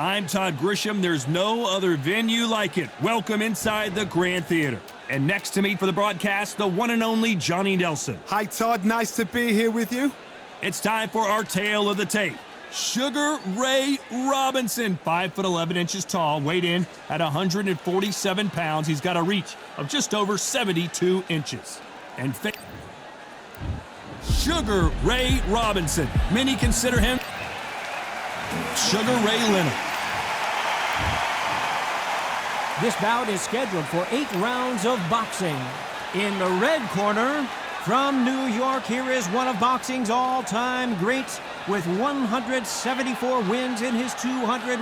I'm Todd Grisham. There's no other venue like it. Welcome inside the Grand Theater. And next to me for the broadcast, the one and only Johnny Nelson. Hi, Todd. Nice to be here with you. It's time for our tale of the tape. Sugar Ray Robinson, 5'11" tall, weighed in at 147 pounds. He's got a reach of just over 72 inches. And Sugar Ray Robinson. Many consider him Sugar Ray Leonard. This bout is scheduled for 8 rounds of boxing. In the red corner, from New York, here is one of boxing's all-time greats with 174 wins in his 200.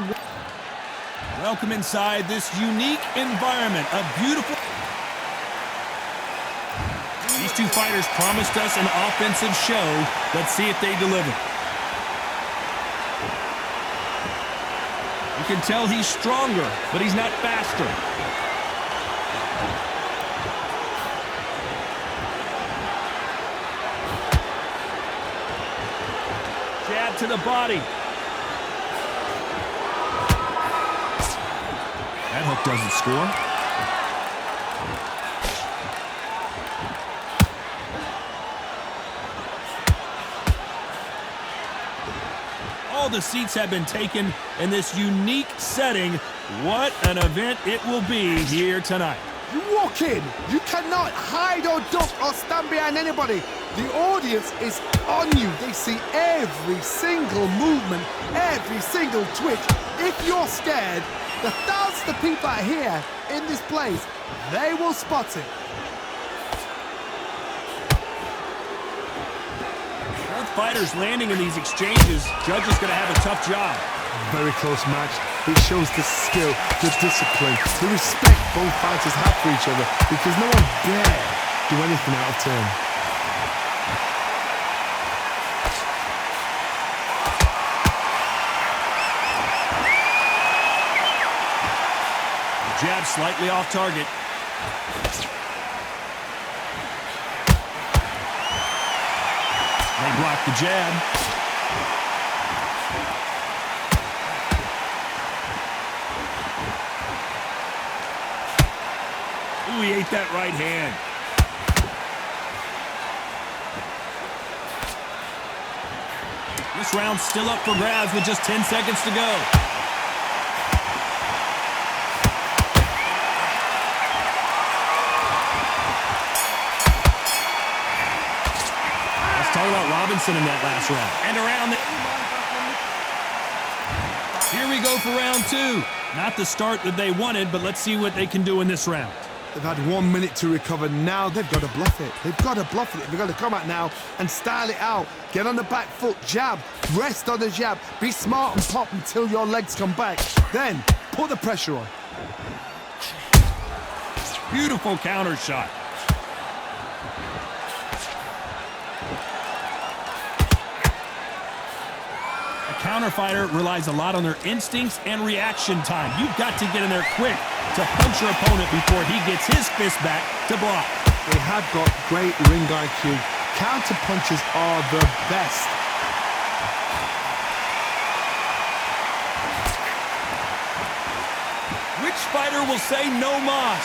Welcome inside this unique environment. A beautiful... These two fighters promised us an offensive show. Let's see if they deliver. You can tell he's stronger, but he's not faster. Jab to the body. That hook doesn't score. All the seats have been taken in this unique setting. What an event it will be here tonight. You walk in, you cannot hide or duck or stand behind anybody. The audience is on you. They see every single movement, every single twitch. If you're scared, the thousands of people that are here in this place, they will spot it. Both fighters landing in these exchanges. Judge is going to have a tough job. Very close match. It shows the skill, the discipline, the respect both fighters have for each other, because no one dare do anything out of turn. Jab slightly off target. They block the jab. Ooh, he ate that right hand. This round's still up for grabs with just 10 seconds to go. Let's talk about Robinson in that last round. And around the... Here we go for round 2. Not the start that they wanted, but let's see what they can do in this round. They've had 1 minute to recover. Now they've got to bluff it. They've got to bluff it. They've got to come out now and style it out. Get on the back foot, jab, rest on the jab. Be smart and pop until your legs come back. Then put the pressure on. Beautiful counter shot. Counter fighter relies a lot on their instincts and reaction time. You've got to get in there quick to punch your opponent before he gets his fist back to block. They have got great ring IQ. Counter punches are the best. Which fighter will say no mas?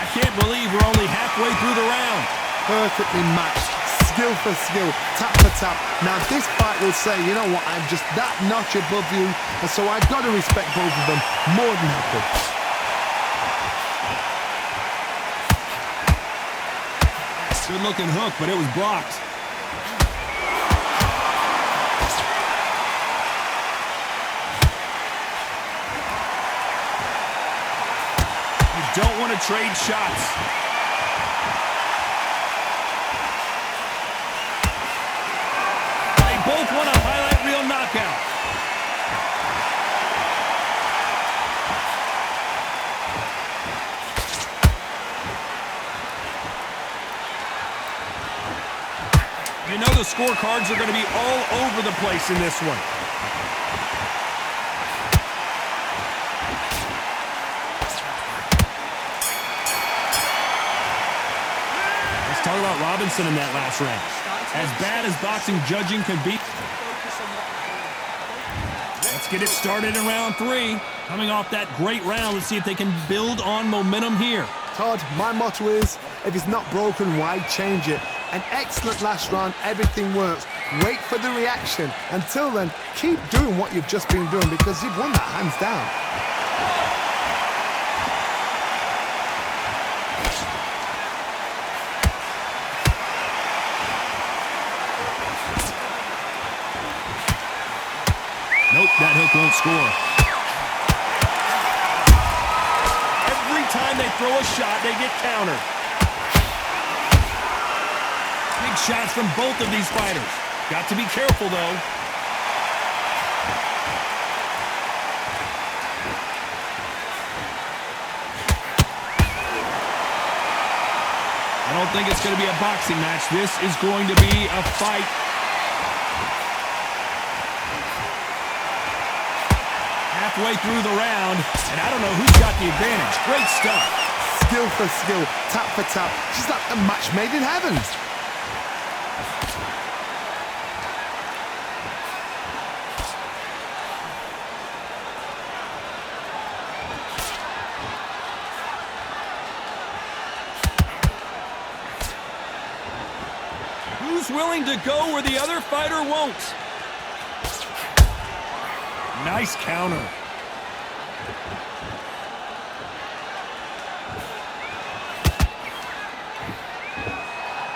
I can't believe we're only halfway through the round. Perfectly matched, skill for skill, tap for tap. Now this fight will say, you know what, I'm just that notch above you, and so I've got to respect both of them more than happy. Good looking hook, but it was blocked. Don't want to trade shots. They both want a highlight reel knockout. You know the scorecards are going to be all over the place in this one. about Robinson in that last round. As bad as boxing judging can be. Let's get it started in round 3. Coming off that great round, let's see if they can build on momentum here. Todd, my motto is, if it's not broken, why change it? An excellent last round, everything works. Wait for the reaction. Until then, keep doing what you've just been doing because you've won that hands down. Nope, that hook won't score. Every time they throw a shot, they get countered. Big shots from both of these fighters. Got to be careful, though. I don't think it's going to be a boxing match. This is going to be a fight. Halfway through the round, and I don't know who's got the advantage. Great stuff. Skill for skill, tap for tap. She's like a match made in heaven. Who's willing to go where the other fighter won't? Nice counter.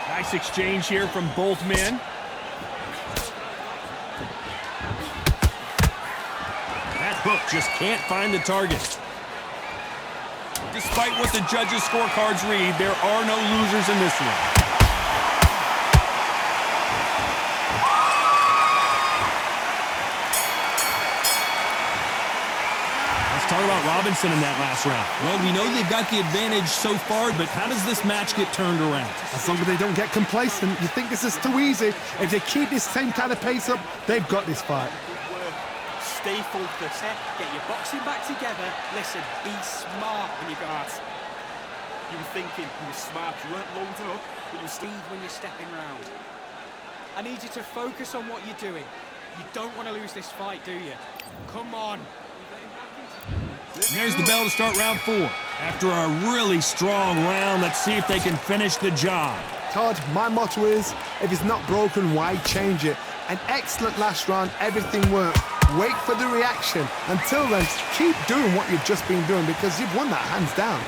Nice exchange here from both men. That hook just can't find the target. Despite what the judges' scorecards read, there are no losers in this one. Talk about Robinson in that last round. Well, we know they've got the advantage so far, but how does this match get turned around? As long as they don't get complacent, you think this is too easy. If they keep this same kind of pace up, they've got this fight. Stay focused, get your boxing back together. Listen, be smart when you go out. You were thinking you were smart, you weren't loading up, but you Steve when you're stepping round. I need you to focus on what you're doing. You don't want to lose this fight, do you? Come on. There's the bell to start round 4. After a really strong round, let's see if they can finish the job. Todd, my motto is, if it's not broken, why change it? An excellent last round, everything works. Wait for the reaction. Until then, keep doing what you've just been doing because you've won that hands down.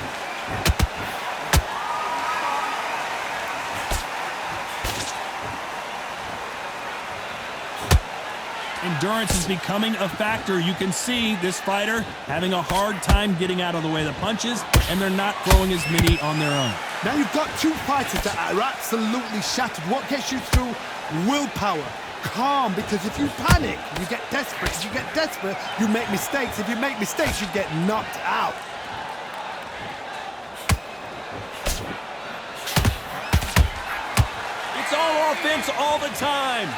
Endurance is becoming a factor. You can see this fighter having a hard time getting out of the way of the punches, and they're not throwing as many on their own. Now you've got two fighters that are absolutely shattered. What gets you through? Willpower. Calm, because if you panic, you get desperate. If you get desperate, you make mistakes. If you make mistakes, you get knocked out. It's all offense all the time.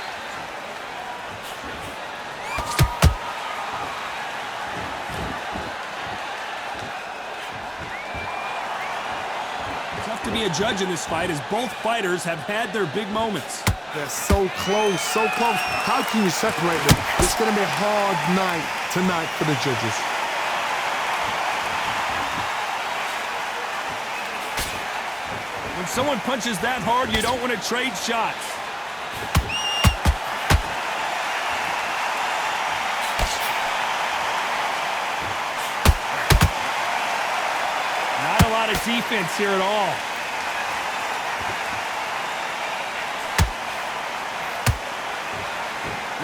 To be a judge in this fight as both fighters have had their big moments. They're so close, so close. How can you separate them? It's going to be a hard night tonight for the judges. When someone punches that hard, you don't want to trade shots. Not a lot of defense here at all.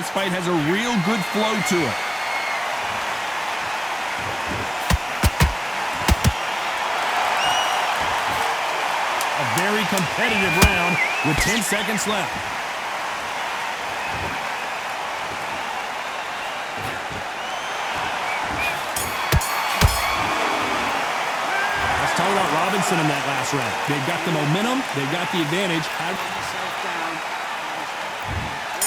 This fight has a real good flow to it. A very competitive round with 10 seconds left. Let's talk about Robinson in that last round. They've got the momentum. They've got the advantage.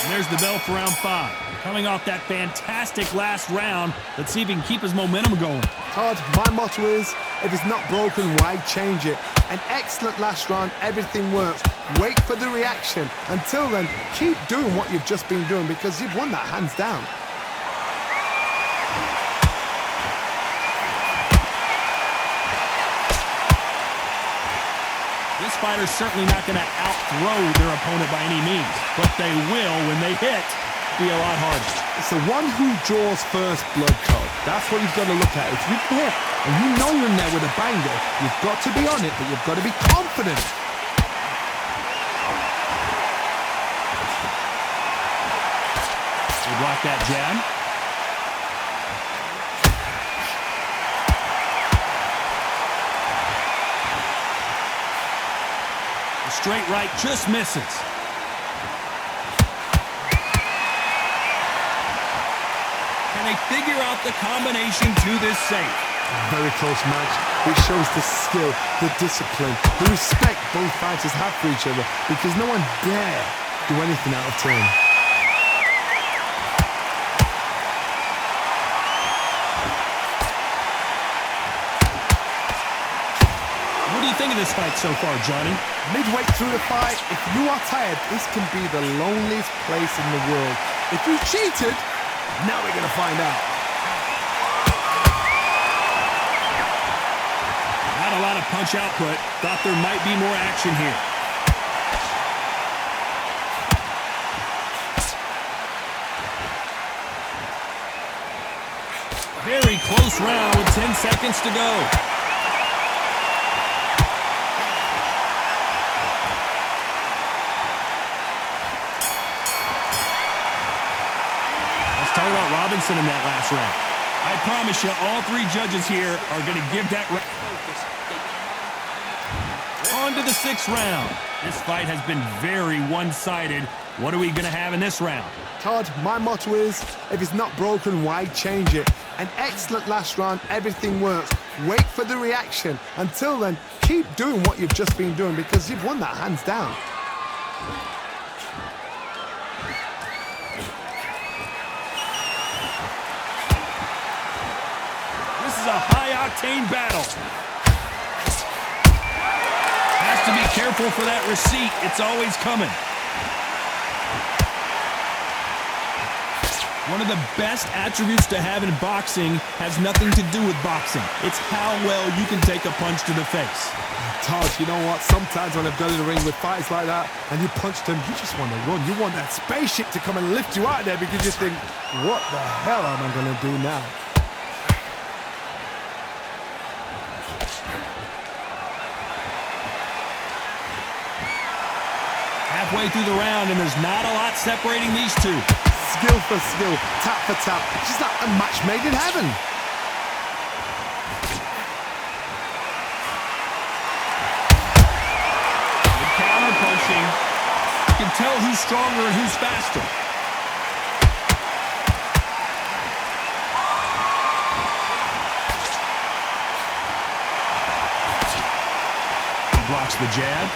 And there's the bell for round 5. Coming off that fantastic last round, let's see if he can keep his momentum going. Todd, my motto is, if it's not broken, why change it? An excellent last round, everything works. Wait for the reaction. Until then, keep doing what you've just been doing because you've won that hands down. This fighter's certainly not going to out-throw their opponent by any means, but they will, when they hit, be a lot harder. It's the one who draws first blood, Todd. That's what you've got to look at. If you hit and you know you're in there with a banger, you've got to be on it, but you've got to be confident. They block that jab. The straight right just misses. Can they figure out the combination to this safe? Very close match. It shows the skill, the discipline, the respect both fighters have for each other because no one dare do anything out of turn. What do you think of this fight so far, Johnny? Midway through the fight, if you are tired, this can be the loneliest place in the world. If you cheated, now we're going to find out. Not a lot of punch output. Thought there might be more action here. Very close round with 10 seconds to go. Let's talk about Robinson in that last round. I promise you, all 3 judges here are going to give that round. On to the 6th round. This fight has been very one-sided. What are we going to have in this round? Todd, my motto is, if it's not broken, why change it? An excellent last round, everything works. Wait for the reaction. Until then, keep doing what you've just been doing because you've won that hands down. This is a high-octane battle. Has to be careful for that receipt. It's always coming. One of the best attributes to have in boxing has nothing to do with boxing. It's how well you can take a punch to the face. Todd, you know what? Sometimes when I've gone in the ring with fights like that and you punch them, you just want to run. You want that spaceship to come and lift you out of there because you think, what the hell am I going to do now? Halfway through the round, and there's not a lot separating these two. Skill for skill, tap for tap. Just like a match made in heaven. The counter punching. You can tell who's stronger and who's faster. He blocks the jab.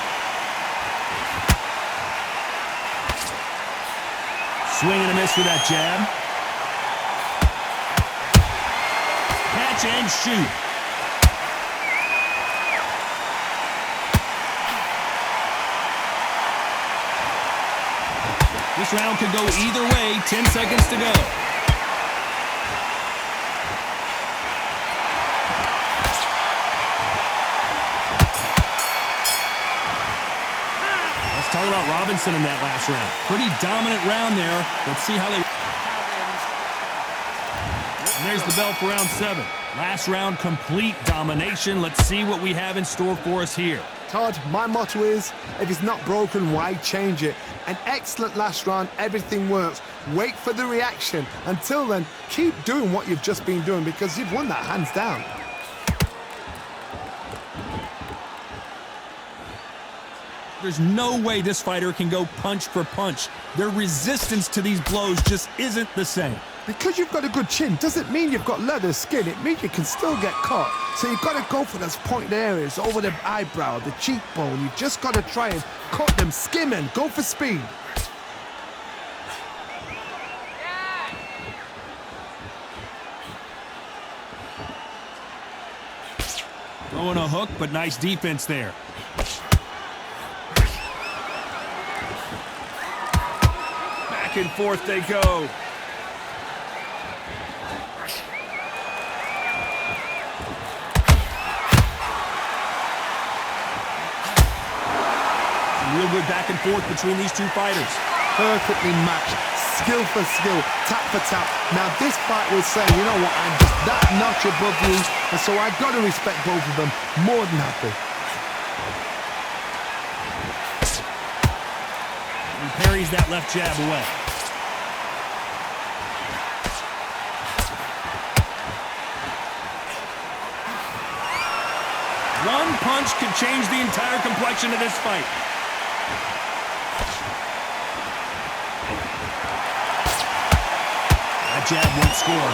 Swing and a miss with that jab. Catch and shoot. This round could go either way. 10 seconds to go. Let's talk about Robinson in that last round. Pretty dominant round there. Let's see how they... And there's the bell for round 7. Last round, complete domination. Let's see what we have in store for us here. Todd, my motto is, if it's not broken, why change it? An excellent last round, everything works. Wait for the reaction. Until then, keep doing what you've just been doing because you've won that hands down. There's no way this fighter can go punch for punch. Their resistance to these blows just isn't the same. Because you've got a good chin doesn't mean you've got leather skin. It means you can still get caught. So you've got to go for those pointed areas, over the eyebrow, the cheekbone. You've just got to try and cut them, skim and go for speed. Throwing a hook, but nice defense there. Back and forth they go. Real good back and forth between these two fighters. Perfectly matched, skill for skill, tap for tap. Now this fight was saying, you know what, I'm just that notch above you, and so I've got to respect both of them more than happy. He parries that left jab away. One punch could change the entire complexion of this fight. That jab won't score.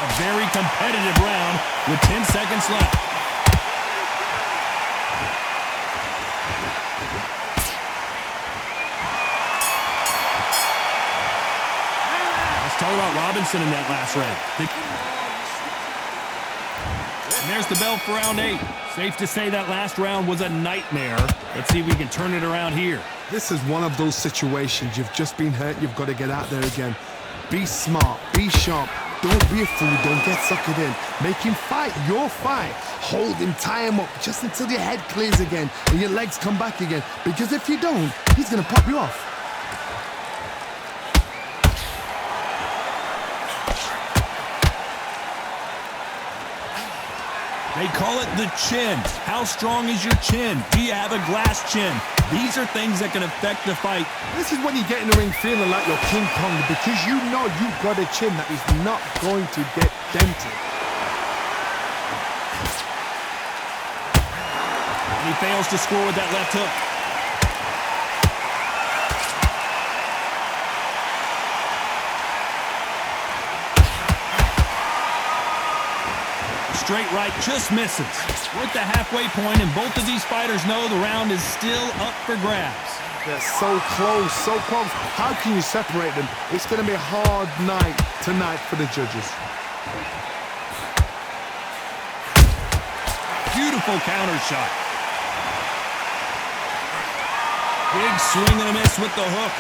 A very competitive round with 10 seconds left. Let's talk about Robinson in that last round. And there's the bell for round 8. Safe to say that last round was a nightmare. Let's see if we can turn it around here. This is one of those situations. You've just been hurt. You've got to get out there again. Be smart. Be sharp. Don't be a fool. Don't get suckered in. Make him fight your fight. Hold him. Tie him up just until your head clears again and your legs come back again. Because if you don't, he's going to pop you off. They call it the chin. How strong is your chin? Do you have a glass chin? These are things that can affect the fight. This is when you get in the ring feeling like you're King Kong because you know you've got a chin that is not going to get dented. And he fails to score with that left hook. Straight right just misses. We're at the halfway point, and both of these fighters know the round is still up for grabs. They're so close, so close. How can you separate them? It's going to be a hard night tonight for the judges. Beautiful counter shot. Big swing and a miss with the hook.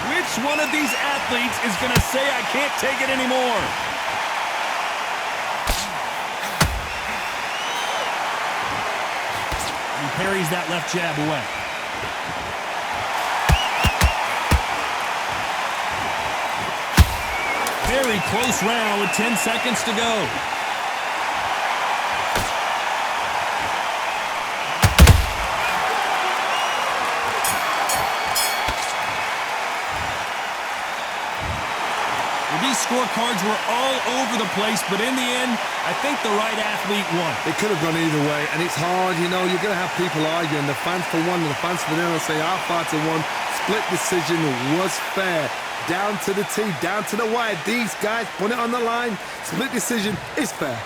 Which one of these athletes is going to say, I can't take it anymore? He parries that left jab away. Very close round with 10 seconds to go. These scorecards were all over the place, but in the end, I think the right athlete won. It could have gone either way, and it's hard, you know, you're going to have people arguing, the fans for one and the fans for the other, say our fighter won. Split decision was fair. Down to the T, down to the wire. These guys put it on the line. Split decision is fair.